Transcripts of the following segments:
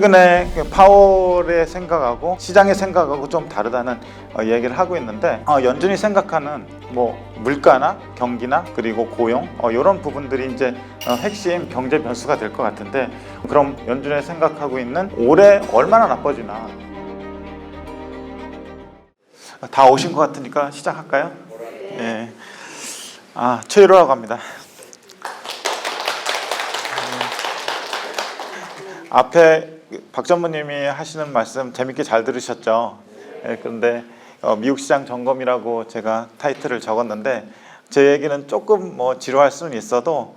최근에 파월의 생각하고 시장의 생각하고 좀 다르다는 얘기를 하고 있는데 연준이 생각하는 물가나 경기나 그리고 고용 이런 부분들이 이제 핵심 경제 변수가 될 것 같은데, 그럼 연준이 생각하고 있는 올해 얼마나 나빠지나. 다 오신 것 같으니까 시작할까요? 예. 최일호라고 합니다. 앞에 박 전무님이 하시는 말씀 재밌게 잘 들으셨죠? 예, 그런데 미국 시장 점검이라고 제가 타이틀을 적었는데, 제 얘기는 조금 지루할 수는 있어도,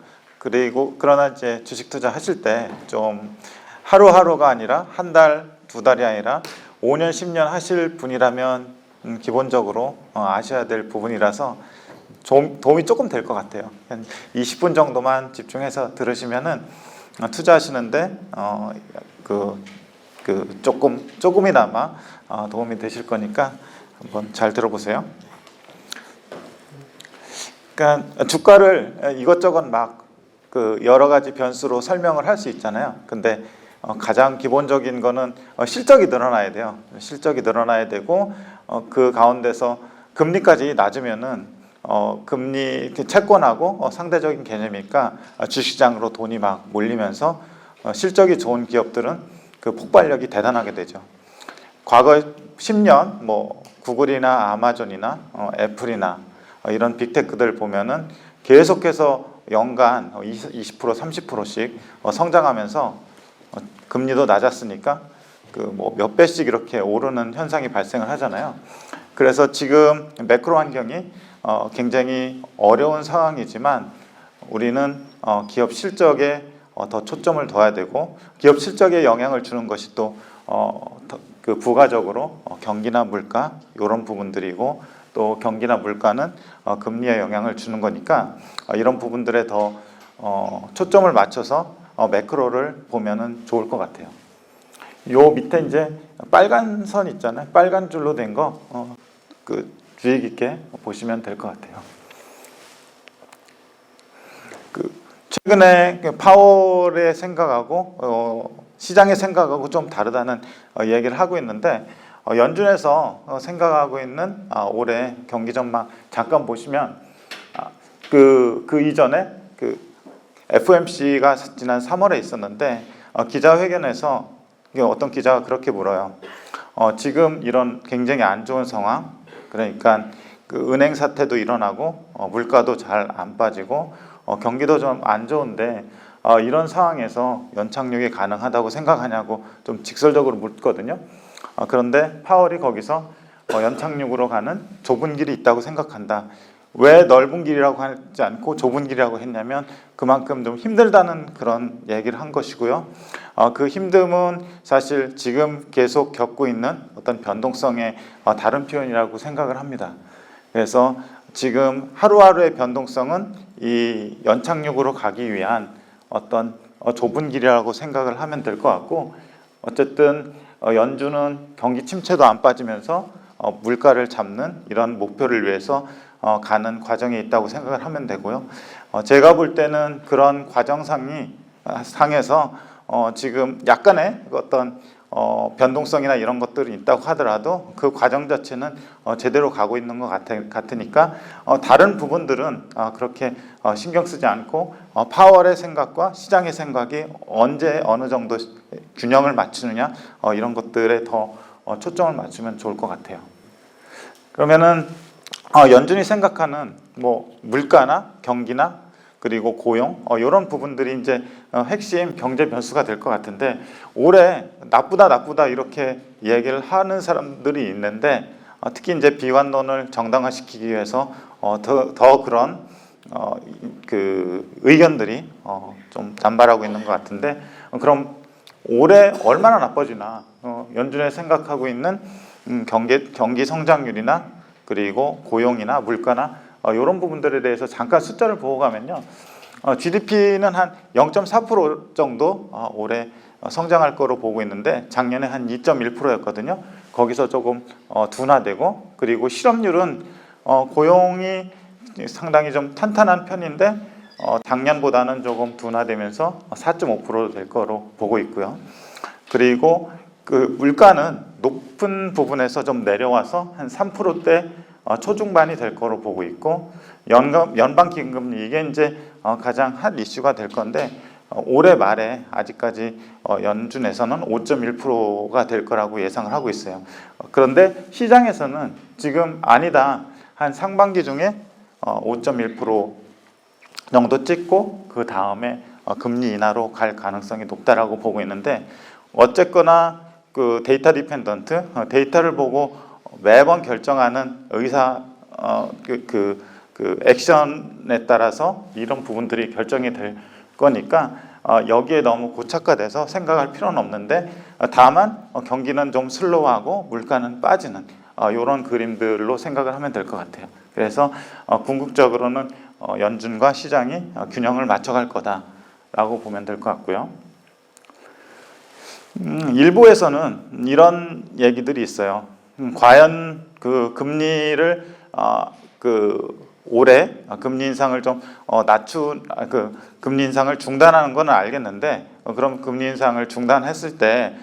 그러나 이제 주식 투자 하실 때 좀 하루하루가 아니라 한 달, 두 달이 아니라 5년, 10년 하실 분이라면 기본적으로 아셔야 될 부분이라서 도움이 조금 될 것 같아요. 한 20분 정도만 집중해서 들으시면은 투자하시는데 조금이나마 도움이 되실 거니까 한번 잘 들어보세요. 그러니까 주가를 이것저것 여러 가지 변수로 설명을 할 수 있잖아요. 근데 가장 기본적인 거는 실적이 늘어나야 돼요. 실적이 늘어나야 되고, 그 가운데서 금리까지 낮으면은 금리 채권하고 상대적인 개념이니까 주식시장으로 돈이 막 몰리면서 실적이 좋은 기업들은 그 폭발력이 대단하게 되죠. 과거 10년 구글이나 아마존이나 애플이나 이런 빅테크들 보면은 계속해서 연간 20% 30%씩 성장하면서 금리도 낮았으니까 몇 배씩 이렇게 오르는 현상이 발생을 하잖아요. 그래서 지금 매크로 환경이 굉장히 어려운 상황이지만 우리는 기업 실적에 더 초점을 둬야 되고, 기업 실적에 영향을 주는 것이 또 부가적으로 경기나 물가 이런 부분들이고, 또 경기나 물가는 금리에 영향을 주는 거니까 이런 부분들에 더 초점을 맞춰서 매크로를 보면은 좋을 것 같아요. 요 밑에 이제 빨간 선 있잖아요. 빨간 줄로 된 거 주의 깊게 보시면 될 것 같아요. 최근에 파월의 생각하고 시장의 생각하고 좀 다르다는 얘기를 하고 있는데, 연준에서 생각하고 있는 올해 경기 전망 잠깐 보시면 그 이전에 FOMC가 지난 3월에 있었는데, 기자회견에서 어떤 기자가 그렇게 물어요. 지금 이런 굉장히 안 좋은 상황, 그러니까 은행 사태도 일어나고 물가도 잘 안 빠지고 경기도 좀 안 좋은데 이런 상황에서 연착륙이 가능하다고 생각하냐고 좀 직설적으로 묻거든요. 그런데 파월이 거기서 연착륙으로 가는 좁은 길이 있다고 생각한다. 왜 넓은 길이라고 하지 않고 좁은 길이라고 했냐면 그만큼 좀 힘들다는 그런 얘기를 한 것이고요. 그 힘듦은 사실 지금 계속 겪고 있는 어떤 변동성의 다른 표현이라고 생각을 합니다. 그래서 지금 하루하루의 변동성은 이 연착륙으로 가기 위한 어떤 좁은 길이라고 생각을 하면 될 것 같고, 어쨌든 연준은 경기 침체도 안 빠지면서 물가를 잡는 이런 목표를 위해서 가는 과정에 있다고 생각을 하면 되고요. 제가 볼 때는 그런 상에서 지금 약간의 어떤 변동성이나 이런 것들이 있다고 하더라도 그 과정 자체는 제대로 가고 있는 것 같으니까 다른 부분들은 그렇게 신경 쓰지 않고 파월의 생각과 시장의 생각이 언제 어느 정도 균형을 맞추느냐 이런 것들에 더 초점을 맞추면 좋을 것 같아요. 그러면은 연준이 생각하는 물가나 경기나 그리고 고용 이런 부분들이 이제 핵심 경제 변수가 될 것 같은데, 올해 나쁘다 이렇게 얘기를 하는 사람들이 있는데, 특히 이제 비관론을 정당화시키기 위해서 더 그런 의견들이 좀 남발하고 있는 것 같은데, 그럼 올해 얼마나 나빠지나, 연준이 생각하고 있는 경기 성장률이나 그리고 고용이나 물가나 이런 부분들에 대해서 잠깐 숫자를 보고 가면요, GDP는 한 0.4% 정도 올해 성장할 거로 보고 있는데, 작년에 한 2.1%였거든요. 거기서 조금 둔화되고, 그리고 실업률은 고용이 상당히 좀 탄탄한 편인데 작년보다는 조금 둔화되면서 4.5% 될 거로 보고 있고요. 그리고 그 물가는 높은 부분에서 좀 내려와서 한 3%대 초중반이 될 거로 보고 있고, 연방 기금리 이게 이제 가장 핫 이슈가 될 건데, 올해 말에 아직까지 연준에서는 5.1%가 될 거라고 예상을 하고 있어요. 그런데 시장에서는 지금 아니다, 한 상반기 중에 5.1% 정도 찍고 그 다음에 금리 인하로 갈 가능성이 높다라고 보고 있는데, 어쨌거나 그 데이터 디펜던트, 데이터를 보고 매번 결정하는 의사 그 액션에 따라서 이런 부분들이 결정이 될 거니까 여기에 너무 고착화돼서 생각할 필요는 없는데, 다만 경기는 좀 슬로우하고 물가는 빠지는 이런 그림들로 생각을 하면 될 것 같아요. 그래서 궁극적으로는 연준과 시장이 균형을 맞춰갈 거다라고 보면 될 것 같고요. 일부에서는 이런 얘기들이 있어요. 과연 그 금리를 올해 금리 인상을 좀 금리 인상을 중단하는 건 알겠는데, 그럼 금리 인상을 중단했을 때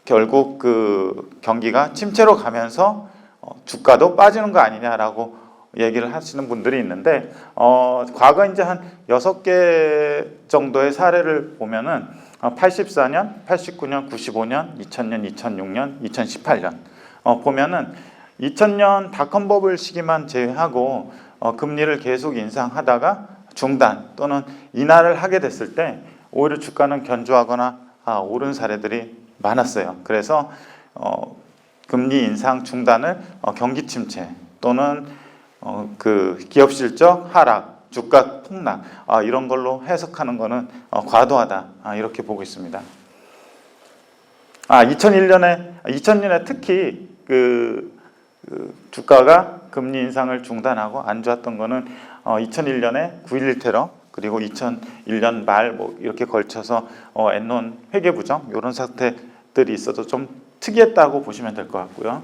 결국 그 경기가 침체로 가면서 주가도 빠지는 거 아니냐라고 얘기를 하시는 분들이 있는데, 과거 이제 한 6개 정도의 사례를 보면은 84년, 89년, 95년, 2000년, 2006년, 2018년 보면은 2000년 닷컴 버블 시기만 제외하고 금리를 계속 인상하다가 중단 또는 인하를 하게 됐을 때 오히려 주가는 견조하거나 오른 사례들이 많았어요. 그래서 금리 인상 중단을 경기 침체 또는 그 기업 실적 하락, 주가 폭락 이런 걸로 해석하는 거는 과도하다 이렇게 보고 있습니다. 2000년에 특히 그 주가가 금리 인상을 중단하고 안 좋았던 거는 2001년에 9.11 테러, 그리고 2001년 말 뭐 이렇게 걸쳐서 엔론 회계 부정 이런 사태들이 있어서 좀 특이했다고 보시면 될 것 같고요.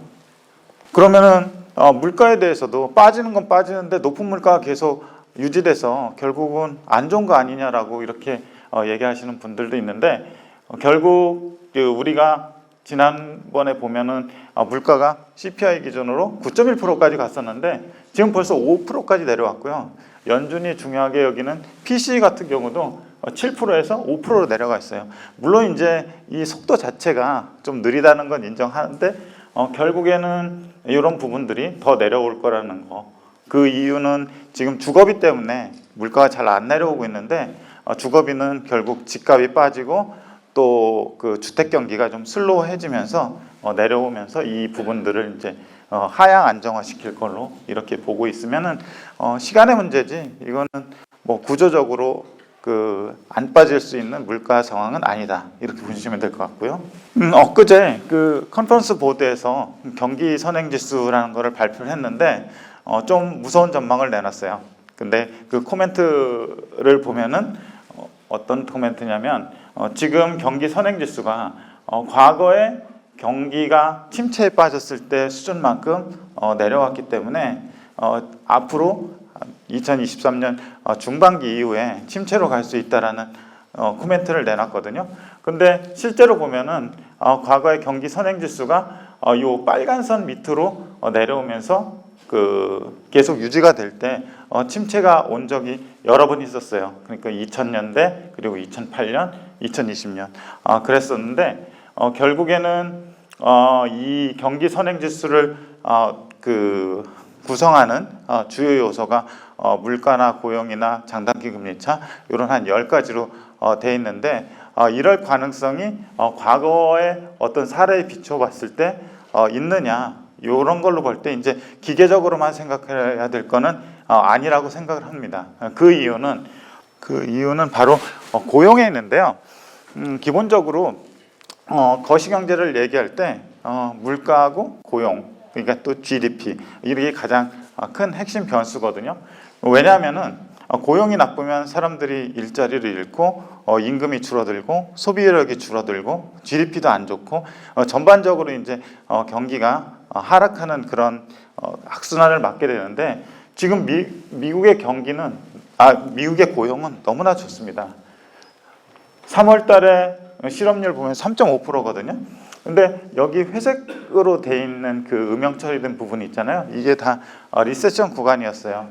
그러면은 물가에 대해서도 빠지는 건 빠지는데 높은 물가가 계속 유지돼서 결국은 안 좋은 거 아니냐라고 이렇게 얘기하시는 분들도 있는데, 결국 우리가 지난번에 보면은 물가가 CPI 기준으로 9.1%까지 갔었는데 지금 벌써 5%까지 내려왔고요. 연준이 중요하게 여기는 PCE 같은 경우도 7%에서 5%로 내려가 있어요. 물론 이제 이 속도 자체가 좀 느리다는 건 인정하는데 결국에는 이런 부분들이 더 내려올 거라는 거. 그 이유는 지금 주거비 때문에 물가가 잘 안 내려오고 있는데, 주거비는 결국 집값이 빠지고 또 그 주택 경기가 좀 슬로우해지면서 내려오면서 이 부분들을 이제 하향 안정화 시킬 걸로 이렇게 보고 있으면은 시간의 문제지, 이거는 뭐 구조적으로 그 안 빠질 수 있는 물가 상황은 아니다 이렇게 보시면 될 것 같고요. 엊그제 그 컨퍼런스 보드에서 경기 선행지수라는 거를 발표를 했는데 좀 무서운 전망을 내놨어요. 근데 그 코멘트를 보면은 어떤 코멘트냐면 지금 경기 선행지수가 과거에 경기가 침체에 빠졌을 때 수준만큼 내려왔기 때문에 앞으로 2023년 중반기 이후에 침체로 갈 수 있다라는 코멘트를 내놨거든요. 근데 실제로 보면은 과거의 경기 선행지수가 요 빨간 선 밑으로 내려오면서 그 계속 유지가 될 때 침체가 온 적이 여러 번 있었어요. 그러니까 2000년대 그리고 2008년, 2020년 그랬었는데 결국에는 이 경기 선행지수를 그 구성하는 주요 요소가 물가나 고용이나 장단기 금리차 이런 한 10가지로 돼 있는데, 이럴 가능성이 과거의 어떤 사례에 비춰봤을 때 있느냐, 이런 걸로 볼 때 이제 기계적으로만 생각해야 될 거는 아니라고 생각을 합니다. 그 이유는 바로 고용에 있는데요. 기본적으로 거시경제를 얘기할 때 물가하고 고용, 그러니까 또 GDP 이게 가장 큰 핵심 변수거든요. 왜냐하면은 고용이 나쁘면 사람들이 일자리를 잃고 임금이 줄어들고 소비력이 줄어들고 GDP도 안 좋고 전반적으로 이제 경기가 하락하는 그런 악순환을 맞게 되는데, 지금 미국의 경기는 미국의 고용은 너무나 좋습니다. 3월 달에 실업률 보면 3.5%거든요. 근데 여기 회색으로 돼 있는 그 음영 처리된 부분이 있잖아요. 이게 다 리세션 구간이었어요.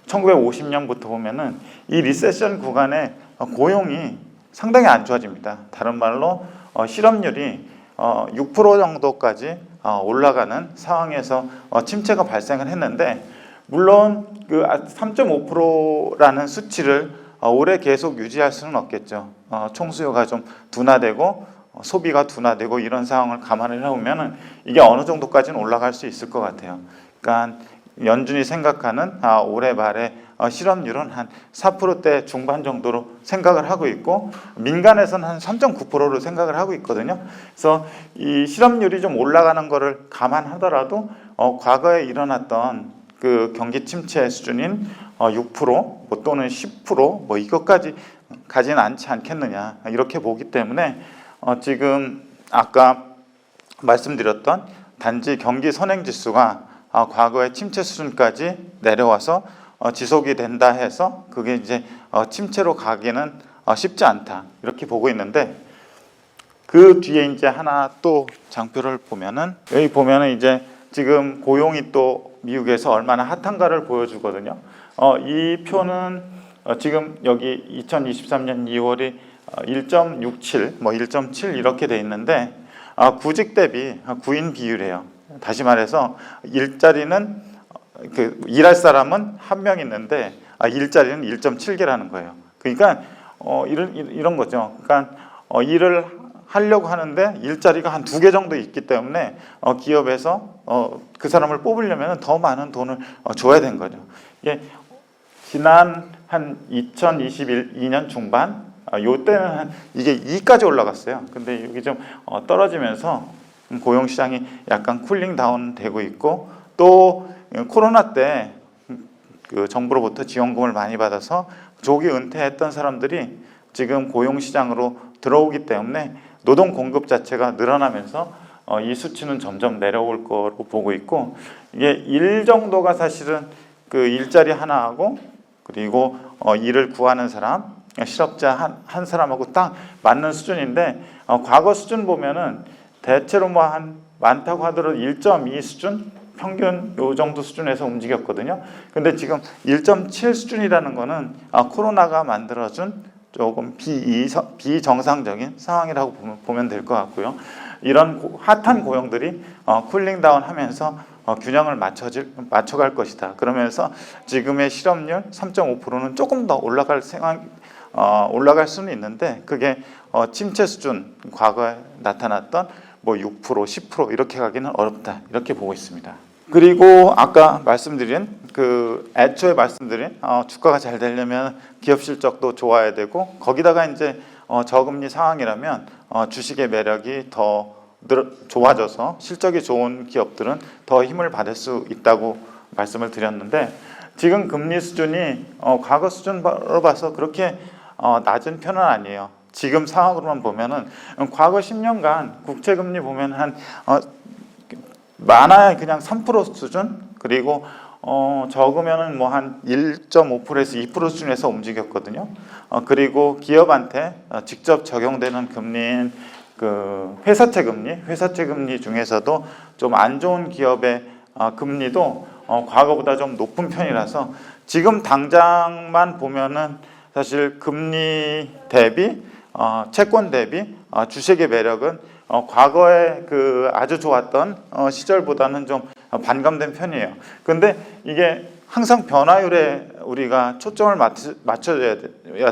1950년부터 보면은 이 리세션 구간에 고용이 상당히 안 좋아집니다. 다른 말로 실업률이 6% 정도까지 올라가는 상황에서 침체가 발생을 했는데, 물론 그 3.5%라는 수치를 오래 계속 유지할 수는 없겠죠. 총수요가 좀 둔화되고 소비가 둔화되고 이런 상황을 감안을 해보면 이게 어느 정도까지는 올라갈 수 있을 것 같아요. 그러니까 연준이 생각하는 올해 말에 실업률은 한 4%대 중반 정도로 생각을 하고 있고, 민간에서는 한 3.9%로 생각을 하고 있거든요. 그래서 이 실업률이 좀 올라가는 거를 감안하더라도 과거에 일어났던 그 경기 침체 수준인 6% 뭐 또는 10% 뭐 이것까지 가지는 않지 않겠느냐, 이렇게 보기 때문에 지금 아까 말씀드렸던 단지 경기 선행지수가 과거의 침체 수준까지 내려와서 지속이 된다 해서 그게 이제 침체로 가기는 쉽지 않다, 이렇게 보고 있는데, 그 뒤에 이제 하나 또 장표를 보면은, 여기 보면은 이제 지금 고용이 또 미국에서 얼마나 핫한가를 보여주거든요. 이 표는 지금 여기 2023년 2월이 1.67, 뭐 1.7 이렇게 돼 있는데, 구직 대비 구인 비율이에요. 다시 말해서 일자리는 일할 사람은 한 명 있는데 일자리는 1.7개라는 거예요. 그러니까 이런 거죠. 그러니까 일을 하려고 하는데 일자리가 한 2개 정도 있기 때문에 기업에서 그 사람을 뽑으려면 더 많은 돈을 줘야 되는 거죠. 이게 지난 한 2022년 중반 요때는 이게 2까지 올라갔어요. 근데 여기 좀 떨어지면서 고용시장이 약간 쿨링 다운 되고 있고, 또 코로나 때 그 정부로부터 지원금을 많이 받아서 조기 은퇴했던 사람들이 지금 고용시장으로 들어오기 때문에 노동 공급 자체가 늘어나면서 이 수치는 점점 내려올 거로 보고 있고, 이게 일 정도가 사실은 그 일자리 하나하고 그리고 일을 구하는 사람, 실업자 한 사람하고 딱 맞는 수준인데, 과거 수준 보면은 대체로 뭐 한 많다고 하더라도 1.2 수준, 평균 요 정도 수준에서 움직였거든요. 근데 지금 1.7 수준이라는 거는 코로나가 만들어준 조금 비정상적인 상황이라고 보면 될 것 같고요. 이런 핫한 고용들이 쿨링 다운 하면서 균형을 맞춰갈 것이다. 그러면서 지금의 실업률 3.5%는 조금 더 올라갈 수는 있는데, 그게 침체 수준, 과거에 나타났던 뭐 6%, 10% 이렇게 가기는 어렵다, 이렇게 보고 있습니다. 그리고 아까 말씀드린 애초에 말씀드린 주가가 잘 되려면 기업 실적도 좋아야 되고, 거기다가 이제 저금리 상황이라면 주식의 매력이 더 좋아져서 실적이 좋은 기업들은 더 힘을 받을 수 있다고 말씀을 드렸는데, 지금 금리 수준이 과거 수준으로 봐서 그렇게 낮은 편은 아니에요. 지금 상황으로만 보면은 과거 10년간 국채금리 보면 한 많아야 그냥 3% 수준, 그리고 적으면은 뭐 한 1.5%에서 2% 수준에서 움직였거든요. 그리고 기업한테 직접 적용되는 금리인 그 회사채 금리 중에서도 좀 안 좋은 기업의 금리도 과거보다 좀 높은 편이라서 지금 당장만 보면은 사실 금리 대비 채권 대비 주식의 매력은 과거에 그 아주 좋았던 시절보다는 좀 반감된 편이에요. 근데 이게 항상 변화율에 우리가 초점을 맞춰야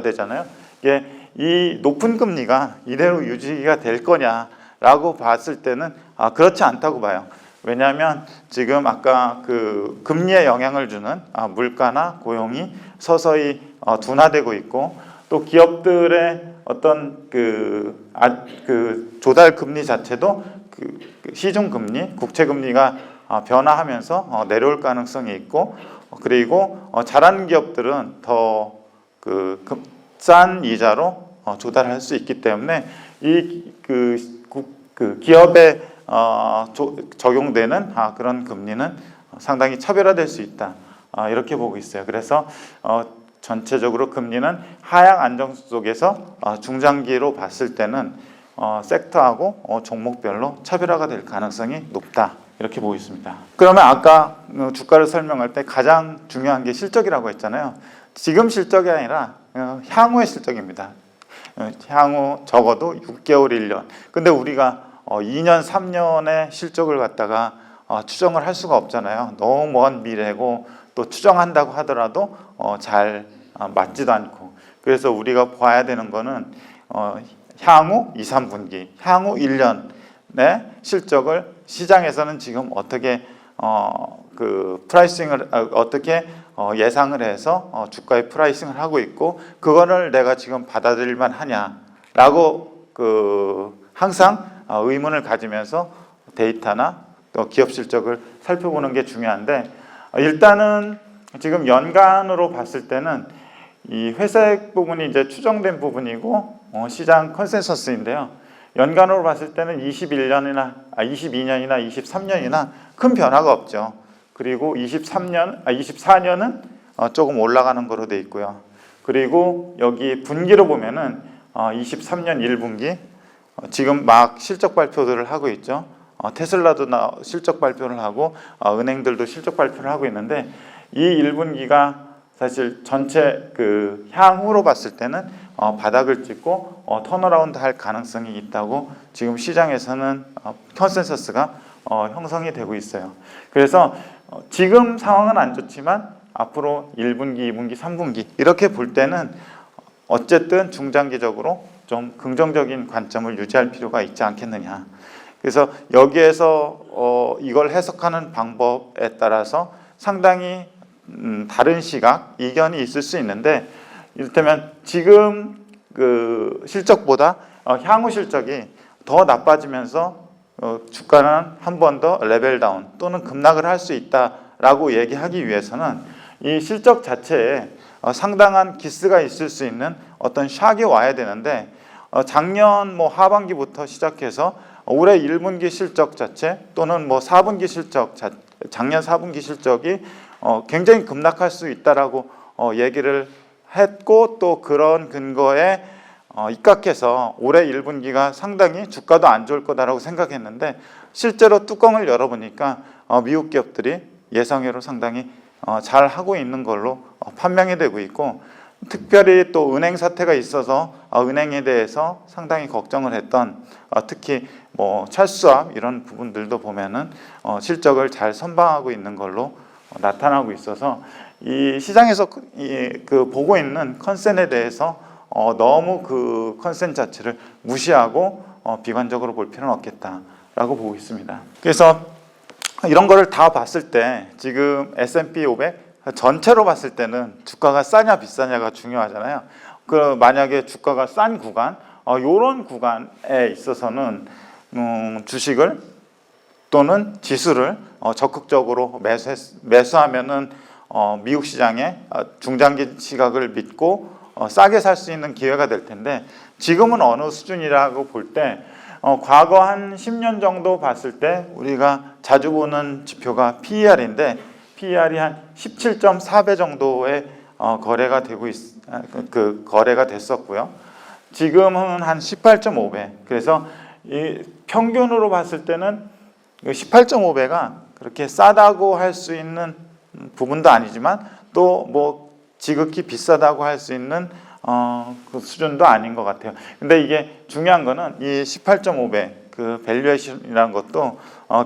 되잖아요. 이게 이 높은 금리가 이대로 유지가 될 거냐라고 봤을 때는 그렇지 않다고 봐요. 왜냐하면 지금 아까 그 금리에 영향을 주는 물가나 고용이 서서히 둔화되고 있고, 또 기업들의 어떤 그 조달 금리 자체도 그 시중 금리, 국채 금리가 변화하면서 내려올 가능성이 있고, 그리고 잘하는 기업들은 더 그 싼 이자로 조달할 수 있기 때문에 이 기업에 적용되는 그런 금리는 상당히 차별화될 수 있다, 이렇게 보고 있어요. 그래서 전체적으로 금리는 하향 안정 속에서 중장기로 봤을 때는 섹터하고 종목별로 차별화가 될 가능성이 높다. 이렇게 보고 있습니다. 그러면 아까 주가를 설명할 때 가장 중요한 게 실적이라고 했잖아요. 지금 실적이 아니라 향후의 실적입니다. 향후 적어도 6개월, 1년. 근데 우리가 2년, 3년의 실적을 갖다가 추정을 할 수가 없잖아요. 너무 먼 미래고 또 추정한다고 하더라도 잘 맞지도 않고. 그래서 우리가 봐야 되는 거는 향후 2, 3분기, 향후 1년의 실적을 시장에서는 지금 어떻게 프라이싱을 어떻게 예상을 해서 주가의 프라이싱을 하고 있고 그거를 내가 지금 받아들일만 하냐라고 항상 의문을 가지면서 데이터나 또 기업 실적을 살펴보는 게 중요한데 일단은 지금 연간으로 봤을 때는 이 회색 부분이 이제 추정된 부분이고 시장 컨센서스인데요. 연간으로 봤을 때는 22년이나 23년이나 큰 변화가 없죠. 그리고 24년은 조금 올라가는 거로 돼 있고요. 그리고 여기 분기로 보면은 23년 1분기 지금 막 실적 발표들을 하고 있죠. 테슬라도 실적 발표를 하고 은행들도 실적 발표를 하고 있는데 이 1분기가 사실 전체 향후로 봤을 때는 바닥을 찍고 턴어라운드 할 가능성이 있다고 지금 시장에서는 컨센서스가 형성이 되고 있어요. 그래서 지금 상황은 안 좋지만 앞으로 1분기, 2분기, 3분기 이렇게 볼 때는 어쨌든 중장기적으로 좀 긍정적인 관점을 유지할 필요가 있지 않겠느냐. 그래서 여기에서 이걸 해석하는 방법에 따라서 상당히 다른 시각, 이견이 있을 수 있는데 이를테면 지금 실적보다 향후 실적이 더 나빠지면서 주가는 한 번 더 레벨 다운 또는 급락을 할 수 있다라고 얘기하기 위해서는 이 실적 자체에 상당한 기스가 있을 수 있는 어떤 샥이 와야 되는데 작년 하반기부터 시작해서 올해 1분기 실적 자체 또는 4분기 실적 작년 4분기 실적이 굉장히 급락할 수 있다라고 얘기를 했고 또 그런 근거에 입각해서 올해 1분기가 상당히 주가도 안 좋을 거다라고 생각했는데 실제로 뚜껑을 열어보니까 미국 기업들이 예상외로 상당히 잘 하고 있는 걸로 판명이 되고 있고 특별히 또 은행 사태가 있어서 은행에 대해서 상당히 걱정을 했던 특히 찰수압 이런 부분들도 보면은 실적을 잘 선방하고 있는 걸로 나타나고 있어서 이 시장에서 보고 있는 컨센에 대해서 너무 그 컨센 자체를 무시하고 비관적으로 볼 필요는 없겠다라고 보고 있습니다. 그래서 이런 거를 다 봤을 때 지금 S&P 500 전체로 봤을 때는 주가가 싸냐 비싸냐가 중요하잖아요. 만약에 주가가 싼 구간, 이런 구간에 있어서는 주식을 또는 지수를 적극적으로 매수하면은 미국 시장의 중장기 시각을 믿고 싸게 살 수 있는 기회가 될 텐데 지금은 어느 수준이라고 볼 때 과거 한 10년 정도 봤을 때 우리가 자주 보는 지표가 PER인데 PER이 한 17.4배 정도의 거래가 거래가 됐었고요. 지금은 한 18.5배. 그래서 이 평균으로 봤을 때는 18.5배가 그렇게 싸다고 할 수 있는 부분도 아니지만 또 지극히 비싸다고 할 수 있는 그 수준도 아닌 것 같아요. 근데 이게 중요한 거는 이 18.5배 그 밸류에이션이라는 것도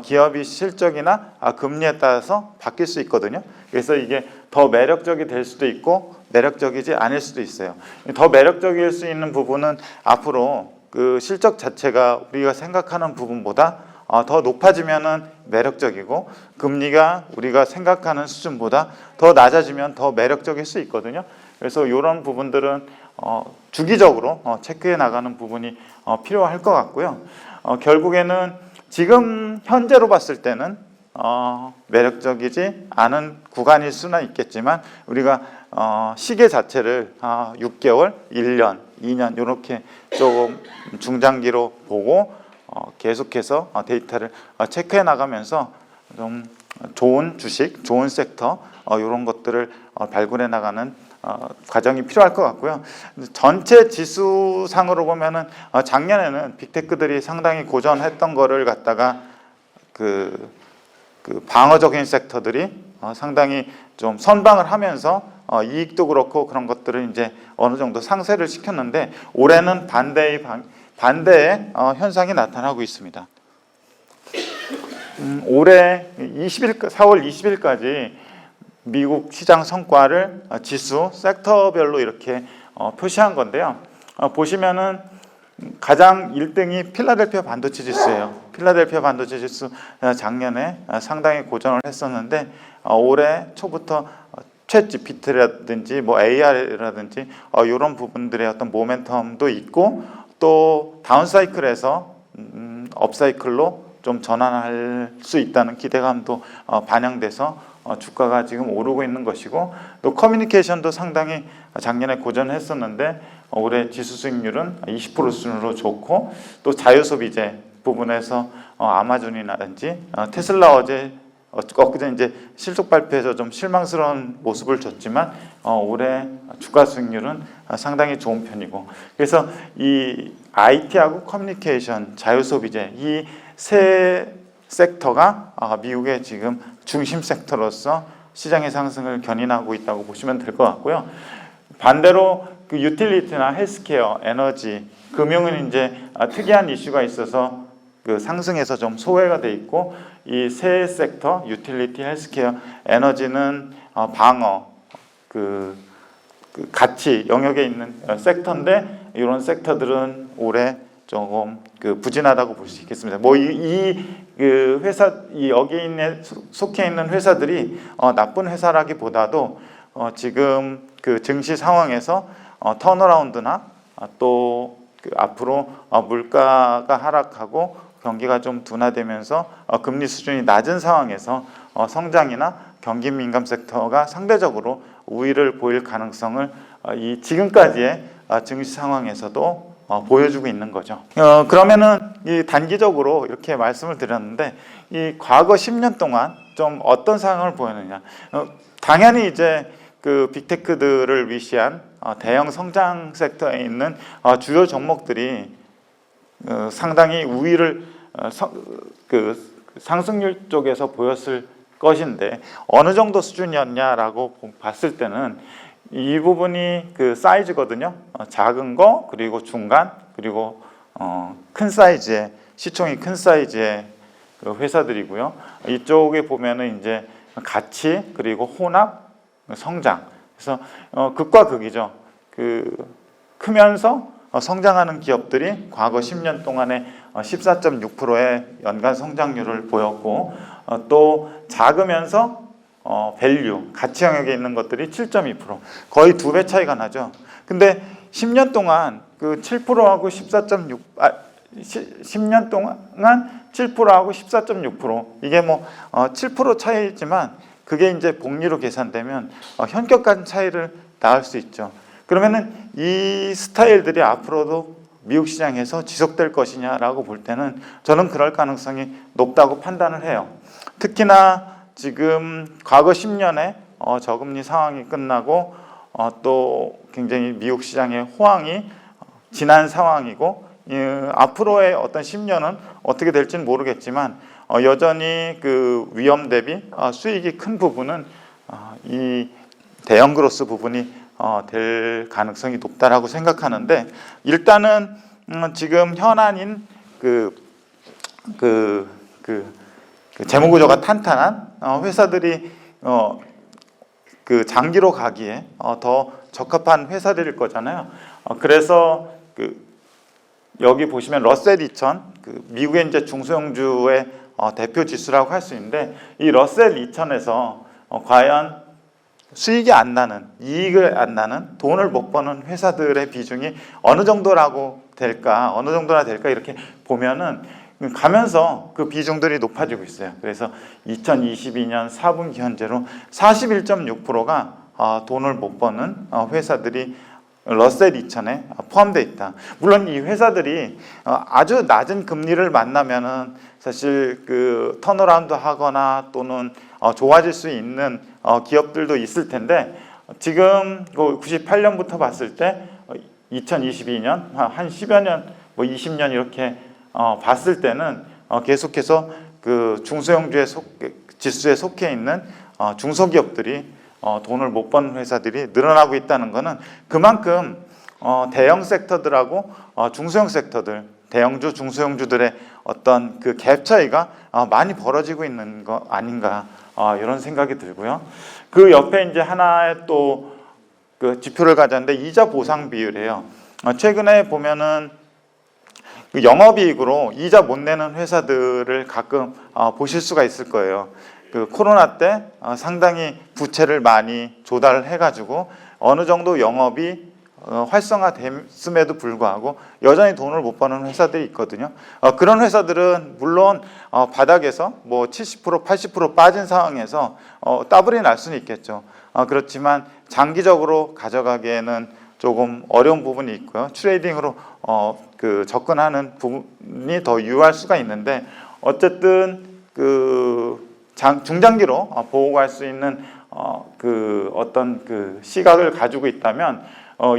기업이 실적이나 금리에 따라서 바뀔 수 있거든요. 그래서 이게 더 매력적이 될 수도 있고 매력적이지 않을 수도 있어요. 더 매력적일 수 있는 부분은 앞으로 그 실적 자체가 우리가 생각하는 부분보다 더 높아지면은 매력적이고 금리가 우리가 생각하는 수준보다 더 낮아지면 더 매력적일 수 있거든요. 그래서 이런 부분들은 주기적으로 체크해 나가는 부분이 필요할 것 같고요. 결국에는 지금 현재로 봤을 때는 매력적이지 않은 구간일 수는 있겠지만 우리가 시계 자체를 6개월, 1년, 2년 이렇게 조금 중장기로 보고 계속해서 데이터를 체크해 나가면서 좀 좋은 주식, 좋은 섹터 이런 것들을 발굴해 나가는 과정이 필요할 것 같고요. 전체 지수상으로 보면은 작년에는 빅테크들이 상당히 고전했던 거를 갖다가 그 방어적인 сек터들이 상당히 좀 선방을 하면서 이익도 그렇고 그런 것들을 이제 어느 정도 상쇄를 시켰는데 올해는 반대의 현상이 나타나고 있습니다. 올해 4월 20일까지 미국 시장 성과를 지수 섹터별로 이렇게 표시한 건데요. 보시면은 가장 1등이 필라델피아 반도체 지수예요. 필라델피아 반도체 지수 작년에 상당히 고전을 했었는데 올해 초부터 챗 GPT라든지 뭐 AR이라든지 이런 부분들의 어떤 모멘텀도 있고 또 다운사이클에서 업사이클로 좀 전환할 수 있다는 기대감도 반영돼서 주가가 지금 오르고 있는 것이고 또 커뮤니케이션도 상당히 작년에 고전했었는데 올해 지수 수익률은 20% 수준으로 좋고 또 자유소비재 부분에서 아마존이라든지 테슬라 엊그제 이제 실적 발표에서 좀 실망스러운 모습을 줬지만 올해 주가 수익률은 상당히 좋은 편이고 그래서 이 IT하고 커뮤니케이션, 자유소비재 이 세 섹터가 미국의 지금 중심 섹터로서 시장의 상승을 견인하고 있다고 보시면 될 것 같고요. 반대로 그 유틸리티나 헬스케어, 에너지, 금융은 이제 특이한 이슈가 있어서 그 상승에서 좀 소외가 돼 있고 이 세 섹터 유틸리티, 헬스케어, 에너지는 방어, 그 가치 영역에 있는 섹터인데 이런 섹터들은 올해 조금 부진하다고 볼 수 있겠습니다. 뭐 그 회사 여기에 있는 속해 있는 회사들이 나쁜 회사라기보다도 지금 그 증시 상황에서 턴어라운드나 또 앞으로 물가가 하락하고 경기가 좀 둔화되면서 금리 수준이 낮은 상황에서 성장이나 경기 민감 섹터가 상대적으로 우위를 보일 가능성을 이 지금까지의 증시 상황에서도 보여주고 있는 거죠. 그러면은 이 단기적으로 이렇게 말씀을 드렸는데 이 과거 10년 동안 좀 어떤 상황을 보였느냐? 당연히 이제 그 빅테크들을 위시한 대형 성장 섹터에 있는 주요 종목들이 상당히 우위를 상승률 쪽에서 보였을 것인데 어느 정도 수준이었냐라고 봤을 때는 이 부분이 그 사이즈거든요. 작은 거 그리고 중간 그리고 큰 사이즈의 시총이 큰 사이즈의 그 회사들이고요. 이쪽에 보면은 이제 가치 그리고 혼합 성장 그래서 극과 극이죠. 크면서 성장하는 기업들이 과거 10년 동안에 14.6%의 연간 성장률을 보였고 또 작으면서 밸류, 가치 영역에 있는 것들이 7.2% 거의 2배 차이가 나죠. 근데 10년 동안 그 7%하고 10년 동안 7%하고 14.6% 이게 뭐 7% 차이지만 그게 이제 복리로 계산되면 현격한 차이를 낳을 수 있죠. 그러면은 이 스타일들이 앞으로도 미국 시장에서 지속될 것이냐라고 볼 때는 저는 그럴 가능성이 높다고 판단을 해요. 특히나 지금 과거 10년에 저금리 상황이 끝나고 또 굉장히 미국 시장의 호황이 지난 상황이고 앞으로의 어떤 10년은 어떻게 될지는 모르겠지만 여전히 그 위험 대비 수익이 큰 부분은 이 대형 그로스 부분이 될 가능성이 높다라고 생각하는데 일단은 지금 현안인 재무 구조가 탄탄한 회사들이 그 장기로 가기에 더 적합한 회사들일 거잖아요. 그래서 여기 보시면 러셀 2000 미국의 이제 중소형주의 대표 지수라고 할 수 있는데 이 러셀 2000에서 과연 수익이 안 나는 이익을 안 나는 돈을 못 버는 회사들의 비중이 어느 정도나 될까 이렇게 보면은 가면서 그 비중들이 높아지고 있어요. 그래서 2022년 4분기 현재로 41.6%가 돈을 못 버는 회사들이 러셀 2000에 포함되어 있다. 물론 이 회사들이 아주 낮은 금리를 만나면은 사실 그 턴어라운드 하거나 또는 좋아질 수 있는 기업들도 있을 텐데 지금 98년부터 봤을 때 2022년 한 10여 년, 뭐 20년 이렇게 봤을 때는 계속해서 그 중소형주의 지수에 속해 있는 중소기업들이 돈을 못 버는 회사들이 늘어나고 있다는 것은 그만큼 대형 섹터들하고 중소형 섹터들, 대형주, 중소형주들의 어떤 그 갭 차이가 많이 벌어지고 있는 거 아닌가 이런 생각이 들고요. 그 옆에 이제 하나의 또 그 지표를 가졌는데 이자 보상 비율이에요. 최근에 보면은 그 영업이익으로 이자 못 내는 회사들을 가끔 보실 수가 있을 거예요. 그 코로나 때 상당히 부채를 많이 조달을 해가지고 어느 정도 영업이 활성화됐음에도 불구하고 여전히 돈을 못 버는 회사들이 있거든요. 그런 회사들은 물론 바닥에서 뭐 70%, 80% 빠진 상황에서 따블이 날 수는 있겠죠. 그렇지만 장기적으로 가져가기에는 조금 어려운 부분이 있고요. 트레이딩으로 그 접근하는 부분이 더 유효할 수가 있는데 어쨌든 그 중장기로 보고 갈 수 있는 그 어떤 그 시각을 가지고 있다면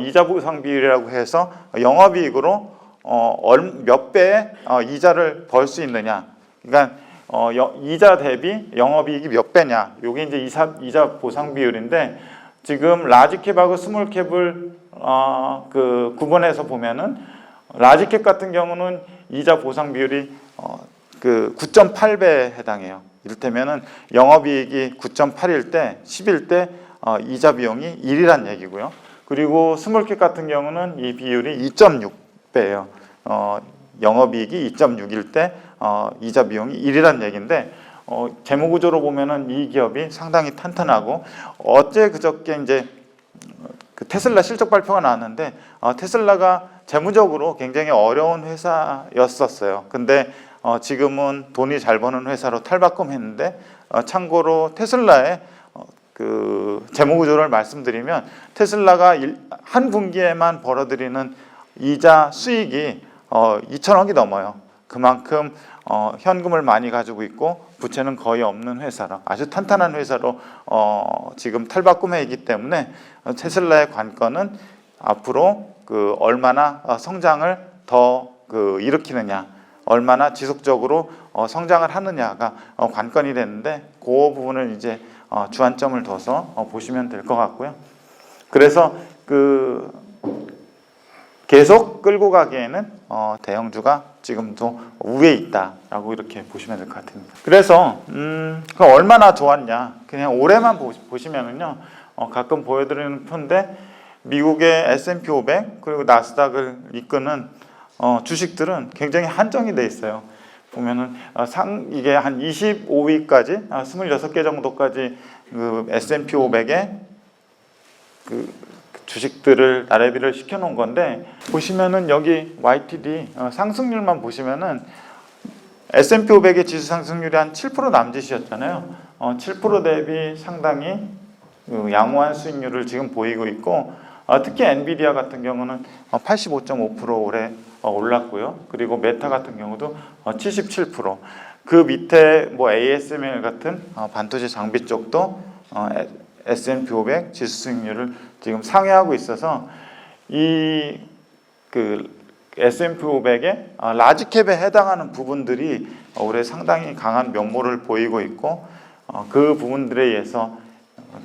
이자 보상 비율이라고 해서 영업이익으로 몇 배의 이자를 벌 수 있느냐, 그러니까 이자 대비 영업이익이 몇 배냐, 이게 이제 이자 보상 비율인데 지금 라지캡하고 스몰캡을 그 구분해서 보면은 라지캡 같은 경우는 이자 보상 비율이 그 9.8배에 해당해요. 이를테면은 영업이익이 9.8일 때 10일 때 이자 비용이 1이란 얘기고요. 그리고 스몰캡 같은 경우는 이 비율이 2.6배예요. 영업이익이 2.6일 때 이자 비용이 1이란 얘기인데 재무구조로 보면은 이 기업이 상당히 탄탄하고 어제 그저께 이제 그 테슬라 실적 발표가 나왔는데 테슬라가 재무적으로 굉장히 어려운 회사였었어요. 근데 지금은 돈이 잘 버는 회사로 탈바꿈했는데 참고로 테슬라의 그 재무구조를 말씀드리면 테슬라가 한 분기에만 벌어들이는 이자 수익이 2천억이 넘어요. 그만큼 현금을 많이 가지고 있고 부채는 거의 없는 회사라 아주 탄탄한 회사로 지금 탈바꿈해있기 때문에 테슬라의 관건은 앞으로 그 얼마나 성장을 더 그 일으키느냐, 얼마나 지속적으로 성장을 하느냐가 관건이 되는데 그 부분을 이제 주안점을 둬서 보시면 될 것 같고요. 그래서 그 계속 끌고 가기에는 대형주가 지금도 우위에 있다라고 이렇게 보시면 될 것 같습니다. 그래서 그 얼마나 좋았냐, 그냥 올해만 보시면은요 가끔 보여드리는 표인데 미국의 S&P 500 그리고 나스닥을 이끄는 주식들은 굉장히 한정이 돼 있어요. 보면은 이게 한 25위까지 26개 정도까지 그 S&P 500의 그 주식들을 나래비를 시켜 놓은 건데 보시면은 여기 YTD 상승률만 보시면은 S&P 500의 지수 상승률이 한 7% 남짓이었잖아요. 7% 대비 상당히 양호한 수익률을 지금 보이고 있고 특히 엔비디아 같은 경우는 85.5% 올해 올랐고요. 그리고 메타 같은 경우도 77%. 그 밑에 뭐 ASML 같은 반도체 장비 쪽도 S&P 500 지수 수익률을 지금 상회하고 있어서 이 그 S&P 500의 라지캡에 해당하는 부분들이 올해 상당히 강한 면모를 보이고 있고 그 부분들에 의해서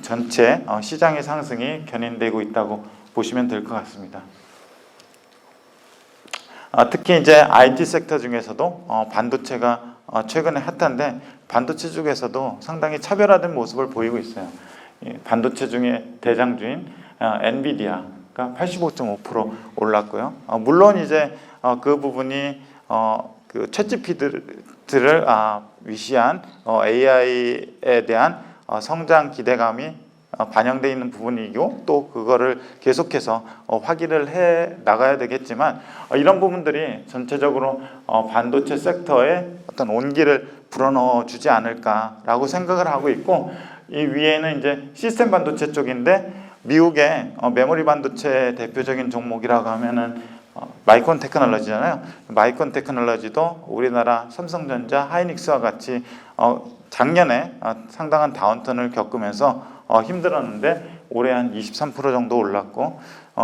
전체 시장의 상승이 견인되고 있다고 보시면 될 것 같습니다. 특히 이제 IT 섹터 중에서도 반도체가 최근에 핫한데 반도체 쪽에서도 상당히 차별화된 모습을 보이고 있어요. 반도체 중에 대장주인 엔비디아가 85.5% 올랐고요. 물론 이제 그 부분이 그 챗GPT를 위시한 AI에 대한 성장 기대감이 반영되어 있는 부분이고 또 그거를 계속해서 확인을 해 나가야 되겠지만 이런 부분들이 전체적으로 반도체 섹터에 어떤 온기를 불어넣어 주지 않을까라고 생각을 하고 있고 이 위에는 이제 시스템 반도체 쪽인데 미국의 메모리 반도체 대표적인 종목이라고 하면은 마이크론 테크놀로지잖아요. 마이크론 테크놀로지도 우리나라 삼성전자, 하이닉스와 같이 작년에 상당한 다운턴을 겪으면서 힘들었는데 올해 한 23% 정도 올랐고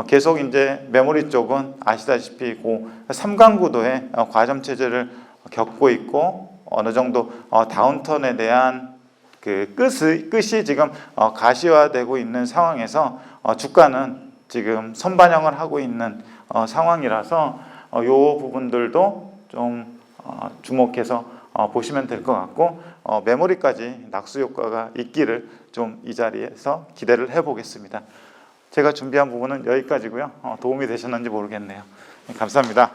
계속 이제 메모리 쪽은 아시다시피 고 3강 구도의 과점 체제를 겪고 있고 어느 정도 다운턴에 대한 그 끝이 지금 가시화되고 있는 상황에서 주가는 지금 선반영을 하고 있는 상황이라서 이 부분들도 좀 주목해서 보시면 될 것 같고 메모리까지 낙수 효과가 있기를 좀 이 자리에서 기대를 해보겠습니다. 제가 준비한 부분은 여기까지고요. 도움이 되셨는지 모르겠네요. 감사합니다.